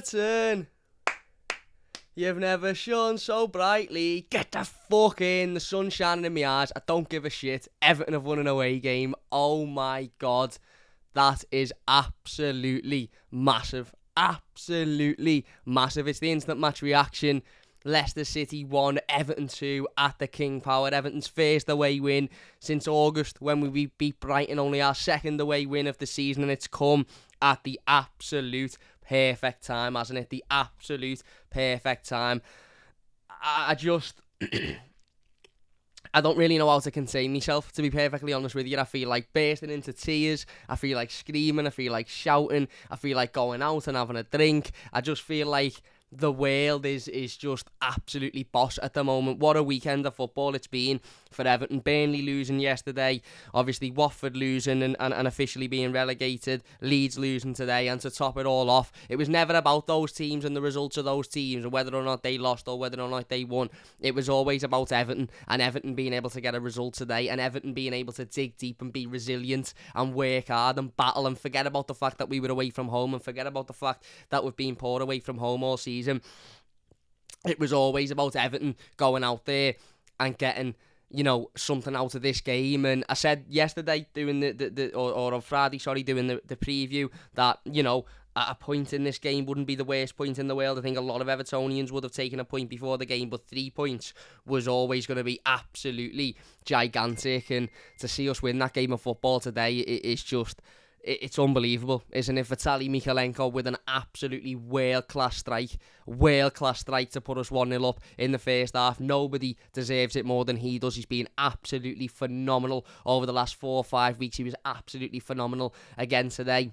Everton! You've never shone so brightly. Get the fuck in. The sun's shining in my eyes. I don't give a shit. Everton have won an away game. Oh my God. That is absolutely massive. Absolutely massive. It's the instant match reaction. Leicester City 1, Everton 2 at the King Power. Everton's first away win since August when we beat Brighton. Only our second away win of the season, and it's come at the absolute perfect time, hasn't it? The absolute perfect time. I just... I don't really know how to contain myself, to be perfectly honest with you. I feel like bursting into tears. I feel like screaming. I feel like shouting. I feel like going out and having a drink. I just feel like the world is just absolutely boss at the moment. What a weekend of football it's been for Everton. Burnley losing yesterday, obviously Watford losing and officially being relegated, Leeds losing today, and to top it all off, it was never about those teams and the results of those teams and whether or not they lost or whether or not they won. It was always about Everton, and Everton being able to get a result today, and Everton being able to dig deep and be resilient and work hard and battle and forget about the fact that we were away from home and forget about the fact that we've been poor away from home all season. It was always about Everton going out there and getting, you know, something out of this game. And I said yesterday doing or on Friday, doing the preview that, you know, at a point in this game wouldn't be the worst point in the world. I think a lot of Evertonians would have taken a point before the game, but 3 points was always going to be absolutely gigantic. And to see us win that game of football today, it's just... It's unbelievable, isn't it? Vitaly Mykolenko with an absolutely world-class strike to put us 1-0 up in the first half. Nobody deserves it more than he does. He's been absolutely phenomenal over the last 4 or 5 weeks. He was absolutely phenomenal again today.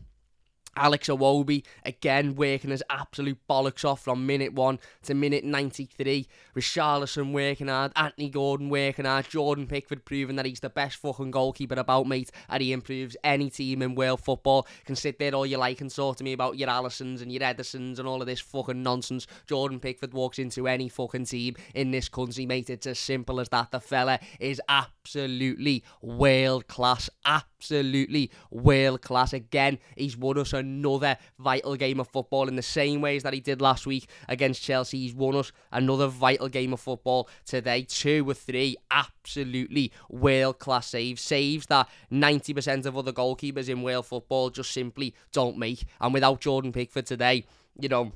Alex Iwobi, again, working his absolute bollocks off from minute 1 to minute 93. Richarlison working hard. Anthony Gordon working hard. Jordan Pickford proving that he's the best fucking goalkeeper about, mate. And he improves any team in world football. Can sit there all you like and talk to me about your Allisons and your Edersons and all of this fucking nonsense. Jordan Pickford walks into any fucking team in this country, mate. It's as simple as that. The fella is absolutely world class. Absolutely world class. Again, he's won us another vital game of football in the same ways that he did last week against Chelsea. He's won us another vital game of football today. 2 or 3 absolutely world class saves that 90% of other goalkeepers in world football just simply don't make. And without Jordan Pickford today, you know,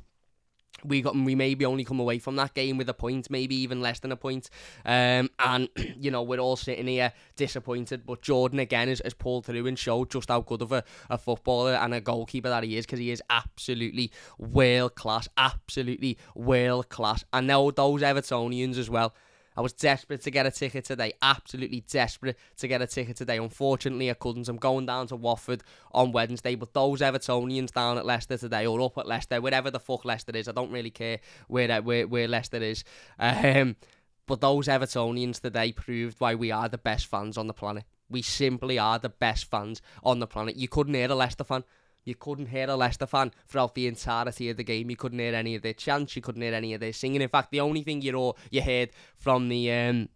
we maybe only come away from that game with a point, maybe even less than a point. And, you know, we're all sitting here disappointed. But Jordan, again, has pulled through and showed just how good of a footballer and a goalkeeper that he is, because he is absolutely world-class. Absolutely world-class. And now those Evertonians as well. I was desperate to get a ticket today. Absolutely desperate to get a ticket today. Unfortunately, I couldn't. I'm going down to Watford on Wednesday. But those Evertonians down at Leicester today, or up at Leicester, wherever the fuck Leicester is, I don't really care where Leicester is. But those Evertonians today proved why we are the best fans on the planet. We simply are the best fans on the planet. You couldn't hear a Leicester fan. You couldn't hear a Leicester fan throughout the entirety of the game. You couldn't hear any of their chants. You couldn't hear any of their singing. In fact, the only thing you heard from the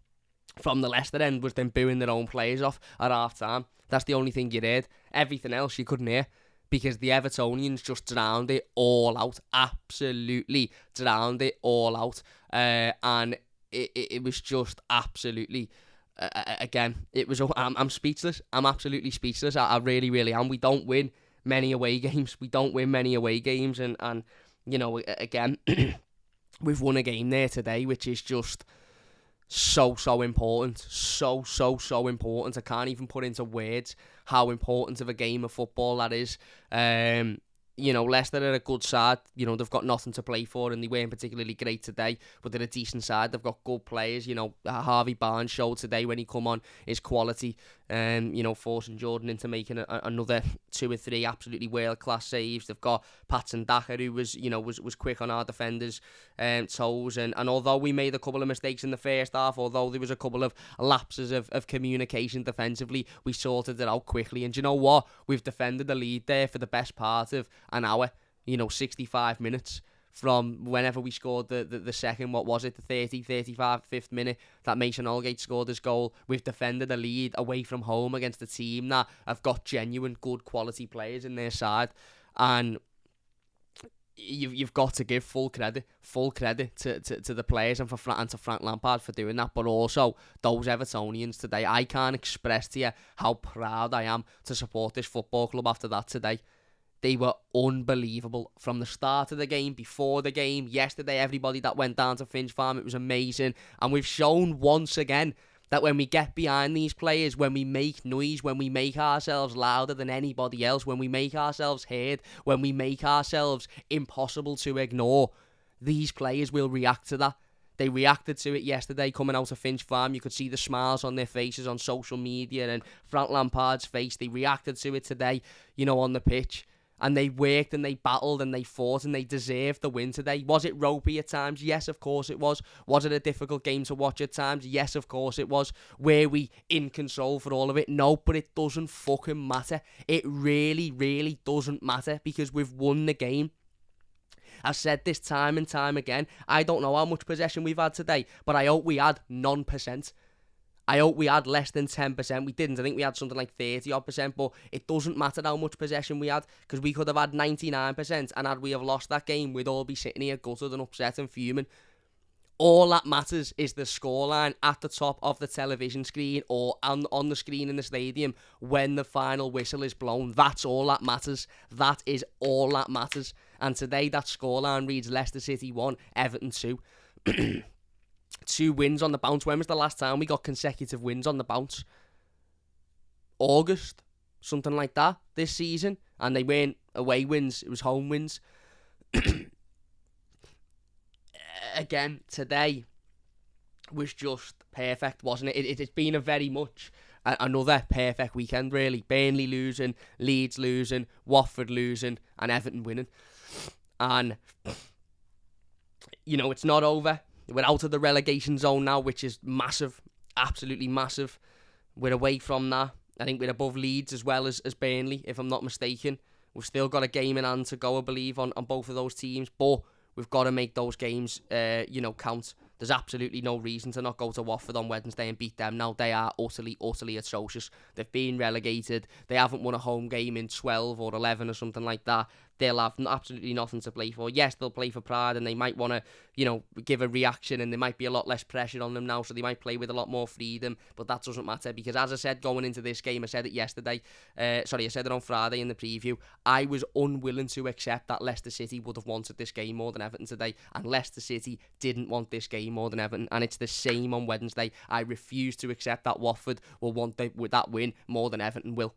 Leicester end was them booing their own players off at half time. That's the only thing you heard. Everything else you couldn't hear, because the Evertonians just drowned it all out. Absolutely drowned it all out. And it was just absolutely... again, it was... I'm speechless. I'm absolutely speechless. I really, really am. We don't win many away games. And you know, again, we've won a game there today, which is just so important. So important. I can't even put into words how important of a game of football that is. You know, Leicester are a good side. You know, they've got nothing to play for, and they weren't particularly great today, but they're a decent side. They've got good players. You know, Harvey Barnes showed today when he come on his quality, you know, forcing Jordan into making another 2 or 3 absolutely world-class saves. They've got Patson Daka, who was quick on our defenders' toes, and although we made a couple of mistakes in the first half, although there was a couple of lapses of communication defensively, we sorted it out quickly. And you know what? We've defended the lead there for the best part of an hour, 65 minutes from whenever we scored the second, what was it, the 35th minute that Mason Holgate scored his goal. We've defended a lead away from home against a team that have got genuine good quality players in their side. And you've got to give full credit to the players and to Frank Lampard for doing that, but also those Evertonians today. I can't express to you how proud I am to support this football club after that today. They were unbelievable from the start of the game, before the game, yesterday, everybody that went down to Finch Farm, it was amazing. And we've shown once again that when we get behind these players, when we make noise, when we make ourselves louder than anybody else, when we make ourselves heard, when we make ourselves impossible to ignore, these players will react to that. They reacted to it yesterday coming out of Finch Farm. You could see the smiles on their faces on social media and Frank Lampard's face. They reacted to it today, on the pitch. And they worked and they battled and they fought and they deserved the win today. Was it ropey at times? Yes, of course it was. Was it a difficult game to watch at times? Yes, of course it was. Were we in control for all of it? No, but it doesn't fucking matter. It really, really doesn't matter because we've won the game. I've said this time and time again. I don't know how much possession we've had today, but I hope we had 0%. I hope we had less than 10%. We didn't. I think we had something like 30-odd%, but it doesn't matter how much possession we had because we could have had 99%, and had we have lost that game, we'd all be sitting here gutted and upset and fuming. All that matters is the scoreline at the top of the television screen or on the screen in the stadium when the final whistle is blown. That's all that matters. That is all that matters. And today that scoreline reads Leicester City 1, Everton 2. 2 wins on the bounce. When was the last time we got consecutive wins on the bounce? August, something like that, this season. And they weren't away wins, it was home wins. Again, today was just perfect, wasn't it? It's been a very much another perfect weekend, really. Burnley losing, Leeds losing, Watford losing, and Everton winning. And, it's not over. We're out of the relegation zone now, which is massive, absolutely massive. We're away from that. I think we're above Leeds as well as Burnley, if I'm not mistaken. We've still got a game in hand to go, I believe, on both of those teams. But we've got to make those games, count. There's absolutely no reason to not go to Watford on Wednesday and beat them now. They are utterly, utterly atrocious. They've been relegated. They haven't won a home game in 12 or 11 or something like that. They'll have absolutely nothing to play for. Yes, they'll play for pride and they might want to, give a reaction, and there might be a lot less pressure on them now, so they might play with a lot more freedom, but that doesn't matter because, as I said going into this game, I said it yesterday, I said it on Friday in the preview, I was unwilling to accept that Leicester City would have wanted this game more than Everton today, and Leicester City didn't want this game more than Everton, and it's the same on Wednesday. I refuse to accept that Watford will want that win more than Everton will.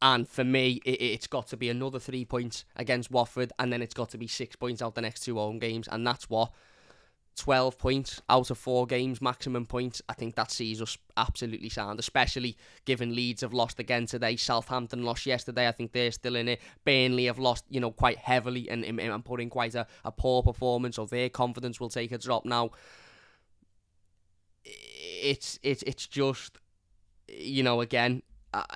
And for me, it's got to be another 3 points against Watford, and then it's got to be 6 points out the next 2 home games, and that's what? 12 points out of 4 games, maximum points. I think that sees us absolutely sound, especially given Leeds have lost again today. Southampton lost yesterday. I think they're still in it. Burnley have lost, quite heavily and put in quite a poor performance, so their confidence will take a drop now. It's just, again,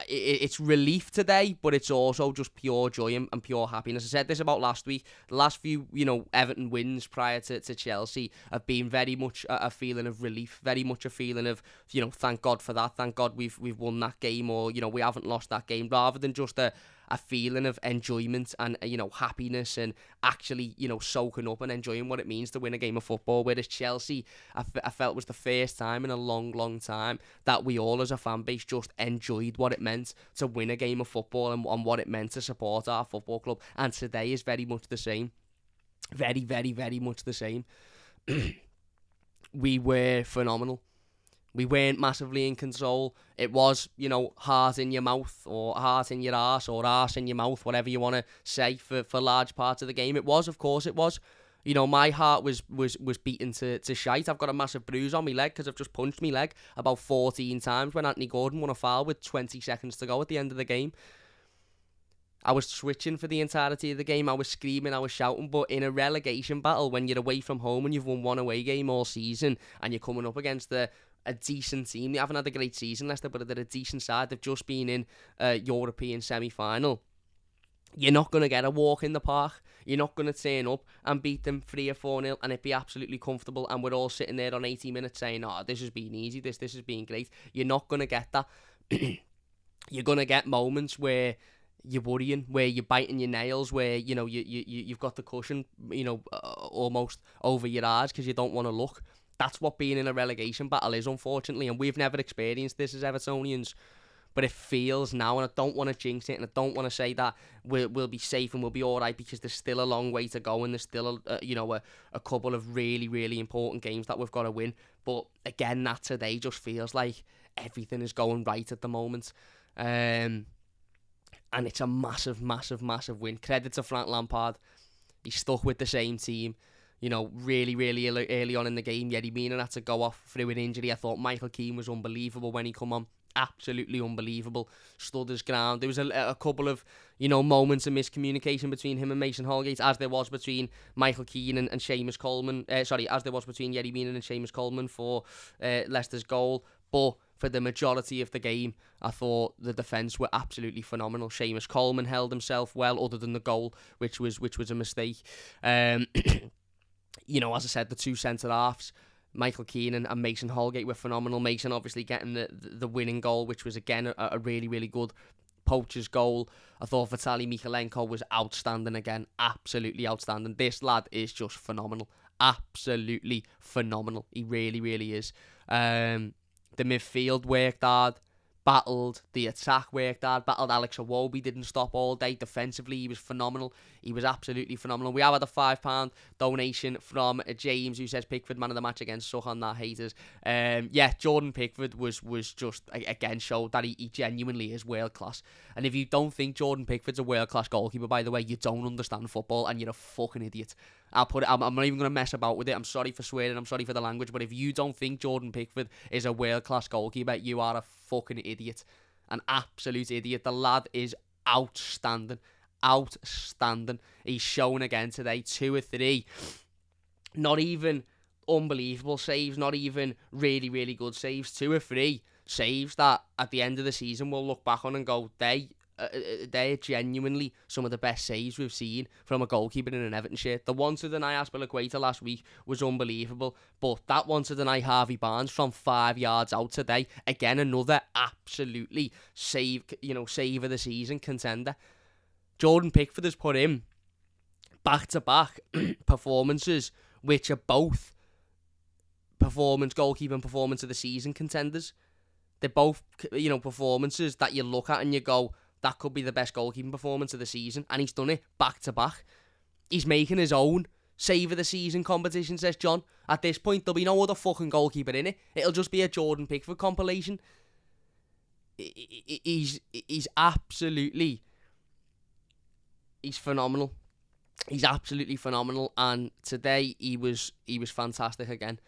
it's relief today, but it's also just pure joy and pure happiness. I said this about last week. The last few, Everton wins prior to Chelsea have been very much a feeling of relief, very much a feeling of, thank God for that. Thank God we've won that game, or, we haven't lost that game, rather than just a feeling of enjoyment and, happiness and actually, soaking up and enjoying what it means to win a game of football. Whereas Chelsea, I felt was the first time in a long, long time that we all as a fan base just enjoyed what it meant to win a game of football and what it meant to support our football club. And today is very much the same. Very, very, very much the same. We were phenomenal. We weren't massively in control. It was, heart in your mouth or heart in your arse or arse in your mouth, whatever you want to say for large parts of the game. It was, of course it was. My heart was beaten to shite. I've got a massive bruise on my leg because I've just punched my leg about 14 times when Anthony Gordon won a foul with 20 seconds to go at the end of the game. I was switching for the entirety of the game. I was screaming, I was shouting. But in a relegation battle, when you're away from home and you've won one away game all season and you're coming up against a decent team. They haven't had a great season, Leicester, but they're a decent side. They've just been in a European semi-final. You're not going to get a walk in the park. You're not going to turn up and beat them 3 or 4-0 and it be absolutely comfortable and we're all sitting there on 80 minutes saying, this has been easy, this has been great. You're not going to get that. You're going to get moments where you're worrying, where you're biting your nails, where, you know, you've got the cushion, you know, almost over your eyes because you don't want to look. That's what being in a relegation battle is, unfortunately, and we've never experienced this as Evertonians. But it feels now, and I don't want to jinx it, and I don't want to say that we'll be safe and we'll be all right, because there's still a long way to go, and there's still a couple of really, really important games that we've got to win. But again, that today just feels like everything is going right at the moment. And it's a massive, massive, massive win. Credit to Frank Lampard. He stuck with the same team. You know, really, really early on in the game, Yerry Mina had to go off through an injury. I thought Michael Keane was unbelievable when he come on. Absolutely unbelievable. Stood his ground. There was a couple of, you know, moments of miscommunication between him and Mason Holgate, as there was between Michael Keane and Seamus Coleman. As there was between Yerry Mina and Seamus Coleman for Leicester's goal. But for the majority of the game, I thought the defence were absolutely phenomenal. Seamus Coleman held himself well, other than the goal, which was a mistake. You know, as I said, the two centre-halves, Michael Keane and Mason Holgate, were phenomenal. Mason obviously getting the winning goal, which was, again, a really, really good poacher's goal. I thought Vitaly Mykolenko was outstanding again. Absolutely outstanding. This lad is just phenomenal. Absolutely phenomenal. He really, really is. The midfield worked hard. Battled. The attack worked hard. Battled. Alex Iwobi didn't stop all day. Defensively, he was phenomenal. He was absolutely phenomenal. We have had a £5 donation from James, who says Pickford man of the match against Suck on that, haters. Yeah, Jordan Pickford was just, again, showed that he genuinely is world class. And if you don't think Jordan Pickford's a world class goalkeeper, by the way, you don't understand football and you're a fucking idiot. I'm not even going to mess about with it. I'm sorry for swearing, I'm sorry for the language, but if you don't think Jordan Pickford is a world-class goalkeeper, you are a fucking idiot. An absolute idiot. The lad is outstanding. Outstanding. He's shown again today, 2 or 3. Not even unbelievable saves, not even really, really good saves. 2 or 3 saves that at the end of the season we'll look back on and go, they're genuinely some of the best saves we've seen from a goalkeeper in an Everton shirt. The one to deny Aspilicueta last week was unbelievable, but that one to deny Harvey Barnes from 5 yards out today, again, another absolutely save of the season contender. Jordan Pickford has put in back-to-back performances, which are both goalkeeping performance of the season contenders. They're both, performances that you look at and you go, that could be the best goalkeeping performance of the season. And he's done it back-to-back. He's making his own save of the season competition, says John. At this point, there'll be no other fucking goalkeeper in it. It'll just be a Jordan Pickford compilation. He's absolutely... He's phenomenal. He's absolutely phenomenal. And today, he was fantastic again.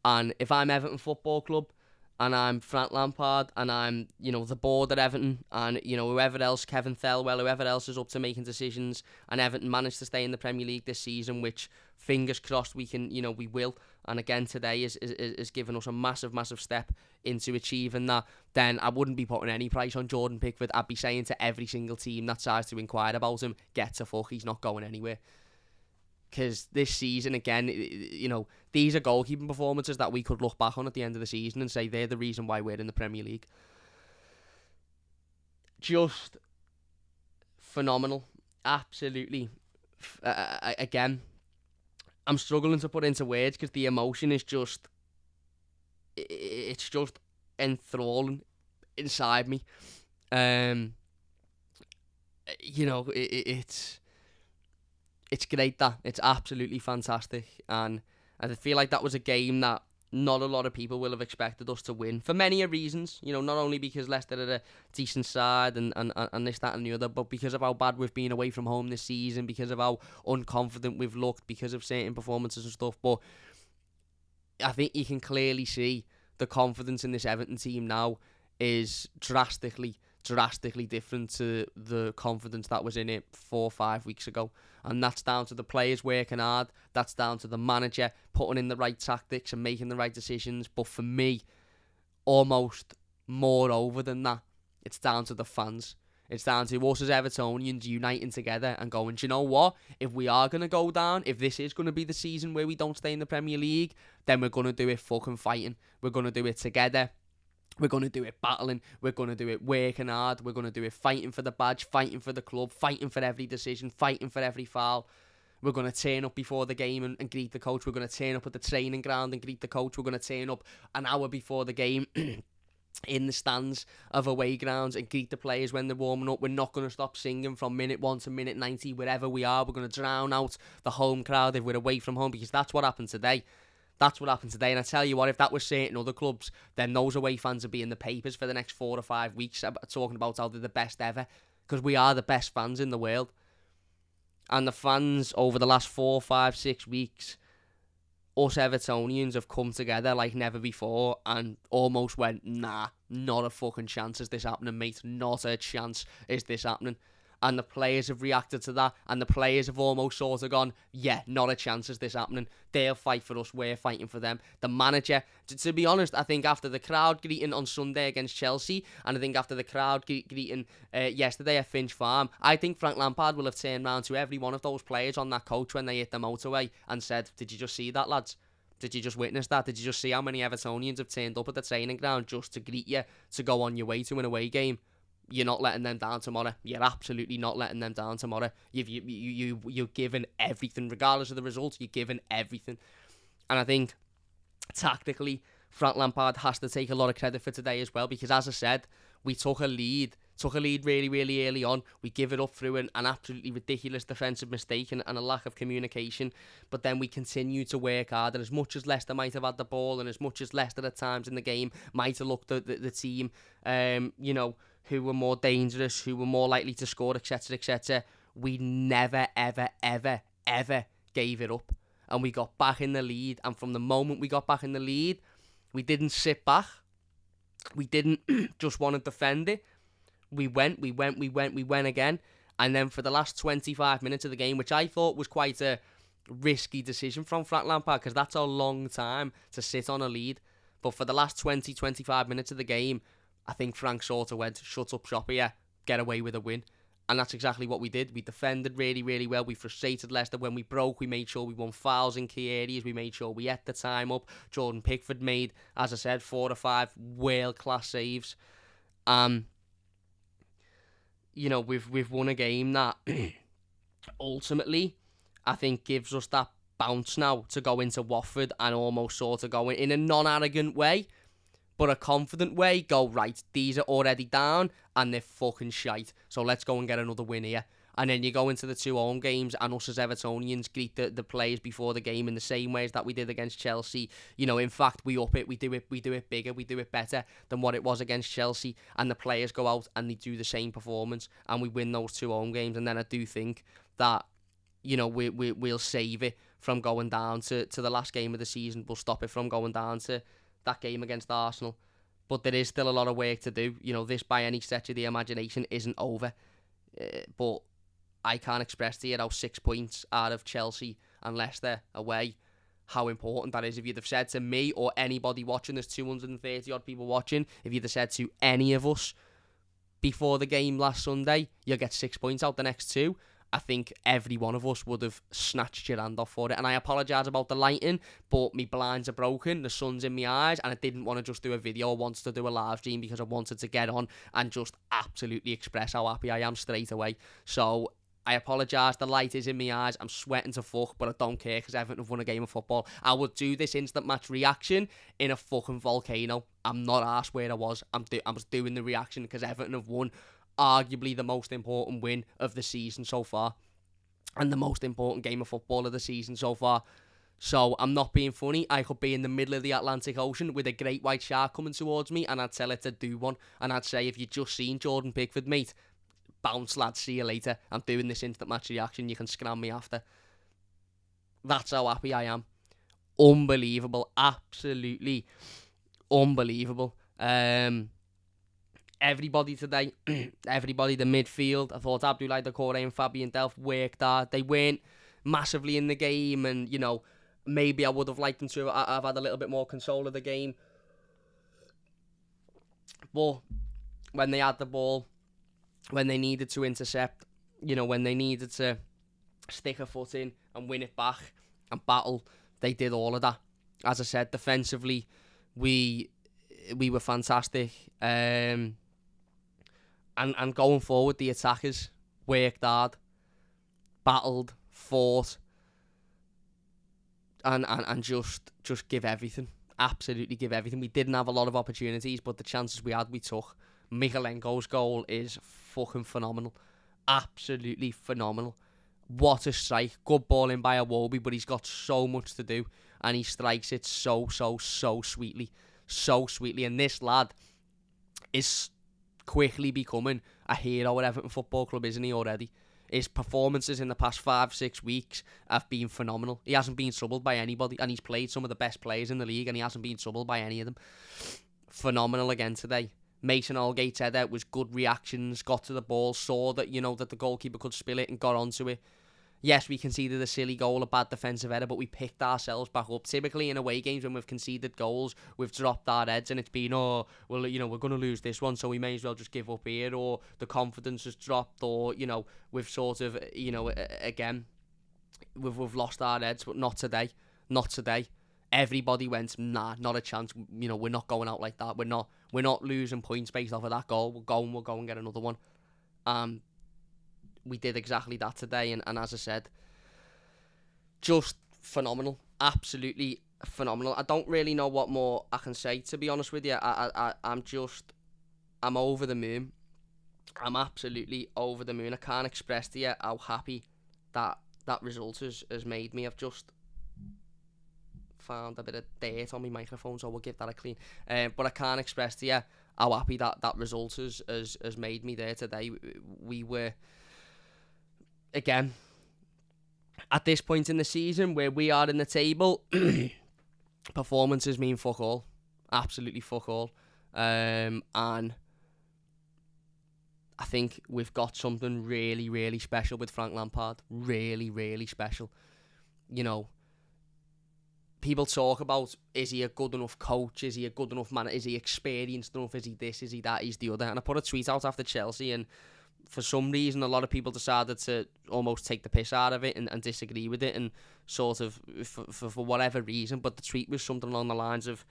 And if I'm Everton Football Club, and I'm Frank Lampard, and I'm, the board at Everton, and, whoever else, Kevin Thelwell, whoever else is up to making decisions, and Everton managed to stay in the Premier League this season, which, fingers crossed, we will. And again, today is giving us a massive, massive step into achieving that. Then I wouldn't be putting any price on Jordan Pickford. I'd be saying to every single team that tries to inquire about him, get to fuck, he's not going anywhere. Because this season, again, these are goalkeeping performances that we could look back on at the end of the season and say they're the reason why we're in the Premier League. Just phenomenal. Absolutely. Again, I'm struggling to put into words because the emotion is just... It's just enthralling inside me. It's great, that. It's absolutely fantastic. And I feel like that was a game that not a lot of people will have expected us to win for many reasons. Not only because Leicester are a decent side and this, that and the other, but because of how bad we've been away from home this season, because of how unconfident we've looked, because of certain performances and stuff. But I think you can clearly see the confidence in this Everton team now is drastically different to the confidence that was in it 4 or 5 weeks ago. And that's down to the players working hard. That's down to the manager putting in the right tactics and making the right decisions. But for me, almost moreover than that, it's down to the fans. It's down to us as Evertonians uniting together and going, do you know what? If we are going to go down, if this is going to be the season where we don't stay in the Premier League, then we're going to do it fucking fighting. We're going to do it together. We're going to do it battling. We're going to do it working hard. We're going to do it fighting for the badge, fighting for the club, fighting for every decision, fighting for every foul. We're going to turn up before the game and greet the coach. We're going to turn up at the training ground and greet the coach. We're going to turn up an hour before the game in the stands of away grounds and greet the players when they're warming up. We're not going to stop singing from minute 1 to minute 90, wherever we are. We're going to drown out the home crowd if we're away from home, because that's what happened today. That's what happened today. And I tell you what, if that was certain other clubs, then those away fans would be in the papers for the next 4 or 5 weeks talking about how they're the best ever, because we are the best fans in the world. And the fans over the last 4, 5, 6 weeks, us Evertonians have come together like never before and almost went, nah, not a fucking chance is this happening, mate. Not a chance is this happening. And the players have reacted to that, and the players have almost sort of gone, yeah, not a chance is this happening. They'll fight for us, we're fighting for them. The manager, to be honest, I think after the crowd greeting on Sunday against Chelsea, and I think after the crowd greeting yesterday at Finch Farm, I think Frank Lampard will have turned round to every one of those players on that coach when they hit the motorway and said, did you just see that, lads? Did you just witness that? Did you just see how many Evertonians have turned up at the training ground just to greet you, to go on your way to an away game? You're not letting them down tomorrow. You're absolutely not letting them down tomorrow. You're giving everything, regardless of the results. You're giving everything. And I think, tactically, Frank Lampard has to take a lot of credit for today as well, because, as I said, we took a lead really, really early on. We give it up through an absolutely ridiculous defensive mistake and a lack of communication. But then we continue to work hard. And as much as Leicester might have had the ball, and as much as Leicester at times in the game might have looked at the team, who were more dangerous, who were more likely to score, etc., etc., we never, ever, ever, ever gave it up. And we got back in the lead. And from the moment we got back in the lead, we didn't sit back. We didn't just want to defend it. We went again. And then for the last 25 minutes of the game, which I thought was quite a risky decision from Frank Lampard, because that's a long time to sit on a lead. But for the last 25 minutes of the game, I think Frank sort of went, shut up shop here, get away with a win. And that's exactly what we did. We defended really, really well. We frustrated Leicester. When we broke, we made sure we won fouls in key areas. We made sure we ate the time up. Jordan Pickford made, as I said, 4 or 5 world-class saves. We've won a game that ultimately, I think, gives us that bounce now to go into Watford and almost sort of go in a non-arrogant way, but a confident way, go, right, these are already down and they're fucking shite, so let's go and get another win here. And then you go into the 2 home games, and us as Evertonians greet the players before the game in the same ways that we did against Chelsea. In fact, we up it, we do it bigger, we do it better than what it was against Chelsea, and the players go out and they do the same performance, and we win those 2 home games. And then I do think that, we'll save it from going down to the last game of the season. We'll stop it from going down to that game against Arsenal. But there is still a lot of work to do. This by any stretch of the imagination isn't over. But I can't express to you how 6 points out of Chelsea and Leicester away, how important that is. If you'd have said to me or anybody watching, there's 230 odd people watching, if you'd have said to any of us before the game last Sunday, you'll get 6 points out the next 2, I think every one of us would have snatched your hand off for it. And I apologise about the lighting, but my blinds are broken, the sun's in my eyes, and I didn't want to just do a video. I wanted to do a live stream because I wanted to get on and just absolutely express how happy I am straight away. So I apologise, the light is in my eyes, I'm sweating to fuck, but I don't care because Everton have won a game of football. I would do this instant match reaction in a fucking volcano. I'm not arsed where I was. I'm just doing the reaction because Everton have won arguably the most important win of the season so far, and the most important game of football of the season so far. So I'm not being funny. I could be in the middle of the Atlantic Ocean with a great white shark coming towards me, and I'd tell it to do one, and I'd say, if you just seen Jordan Pickford, mate, bounce, lad, see you later. I'm doing this instant match reaction, you can scram me after. That's how happy I am. Unbelievable. Absolutely unbelievable. Everybody today, everybody, the midfield, I thought Abdoulaye Doucouré and Fabien Delph worked hard. They weren't massively in the game, and, maybe I would have liked them to have had a little bit more control of the game. But when they had the ball, when they needed to intercept, when they needed to stick a foot in and win it back and battle, they did all of that. As I said, defensively, we we were fantastic. And going forward, the attackers worked hard, battled, fought, and just give everything. Absolutely give everything. We didn't have a lot of opportunities, but the chances we had, we took. Mikalenko's goal is fucking phenomenal. Absolutely phenomenal. What a strike. Good ball in by Iwobi, but he's got so much to do, and he strikes it so sweetly. So sweetly. And this lad is quickly becoming a hero at Everton Football Club, isn't he, already? His performances in the past 5-6 weeks have been phenomenal. He hasn't been troubled by anybody, and he's played some of the best players in the league, and he hasn't been troubled by any of them. Phenomenal again today. Mason Holgate's header was good reactions, got to the ball, saw that, that the goalkeeper could spill it and got onto it. Yes, we conceded a silly goal, a bad defensive error, but we picked ourselves back up. Typically in away games when we've conceded goals, we've dropped our heads and it's been, we're going to lose this one, so we may as well just give up here, or the confidence has dropped, or, we've sort of, again, we've lost our heads, but not today. Not today. Everybody went, nah, not a chance. We're not going out like that. We're not losing points based off of that goal. We'll go and get another one. We did exactly that today, and as I said, just phenomenal, absolutely phenomenal. I don't really know what more I can say, to be honest with you. I'm over the moon. I'm absolutely over the moon. I can't express to you how happy that result has made me. I've just found a bit of dirt on my microphone, so we'll give that a clean. But I can't express to you how happy that result has made me there today. We were, again, at this point in the season where we are in the table, performances mean fuck all. Absolutely fuck all. And I think we've got something really, really special with Frank Lampard. Really, really special. People talk about, is he a good enough coach? Is he a good enough man? Is he experienced enough? Is he this? Is he that? He's the other. And I put a tweet out after Chelsea, and for some reason, a lot of people decided to almost take the piss out of it and disagree with it, and sort of, for whatever reason. But the tweet was something along the lines of,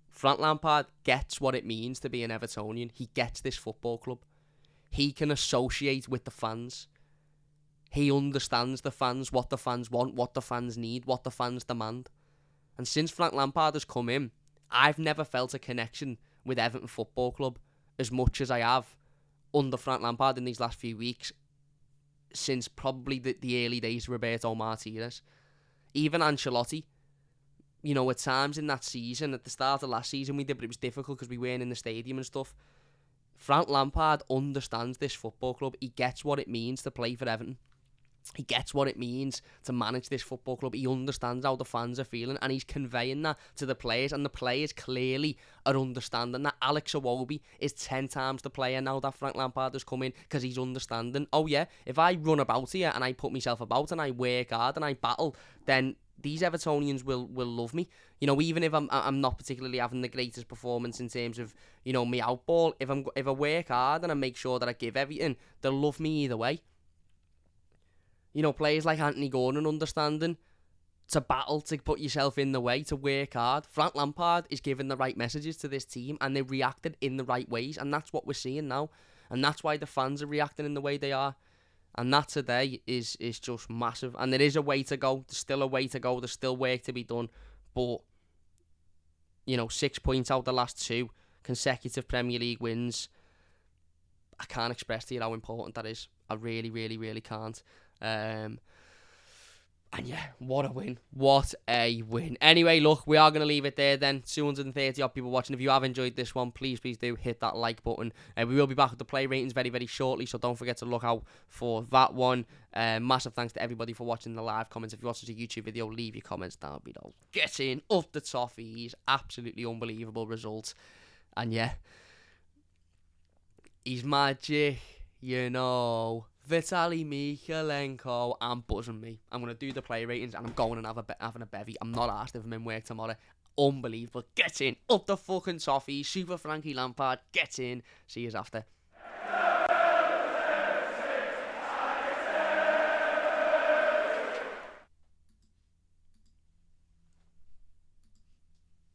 Frank Lampard gets what it means to be an Evertonian. He gets this football club. He can associate with the fans. He understands the fans, what the fans want, what the fans need, what the fans demand. And since Frank Lampard has come in, I've never felt a connection with Everton Football Club as much as I have under Frank Lampard in these last few weeks, since probably the early days of Roberto Martinez. Even Ancelotti, at times in that season, at the start of last season we did, but it was difficult because we weren't in the stadium and stuff. Frank Lampard understands this football club. He gets what it means to play for Everton. He gets what it means to manage this football club. He understands how the fans are feeling, and he's conveying that to the players, and the players clearly are understanding that. Alex Iwobi is 10 times the player now that Frank Lampard has come in, because he's understanding, oh yeah, if I run about here and I put myself about and I work hard and I battle, then these Evertonians will love me. Even if I'm not particularly having the greatest performance in terms of, me outball, if I work hard and I make sure that I give everything, they'll love me either way. Players like Anthony Gordon understanding to battle, to put yourself in the way, to work hard. Frank Lampard is giving the right messages to this team, and they reacted in the right ways, and that's what we're seeing now. And that's why the fans are reacting in the way they are. And that today is just massive. And there is a way to go. There's still a way to go. There's still work to be done. But, 6 points out the last 2 consecutive Premier League wins. I can't express to you how important that is. I really, really, really can't. And yeah, what a win. What a win. Anyway, look, we are going to leave it there then. 230 odd people watching. If you have enjoyed this one, please do hit that like button. We will be back with the play ratings very, very shortly, so don't forget to look out for that one. Massive thanks to everybody for watching the live comments. If you watch the YouTube video, leave your comments down below. Getting up the toffees. Absolutely unbelievable results. And yeah, he's magic, Vitaly Mikalenko, and buzzing me. I'm going to do the play ratings, and I'm going and having a bevy. I'm not asked if I'm in work tomorrow. Unbelievable. Get in. Up the fucking toffee. Super Frankie Lampard. Get in. See you after.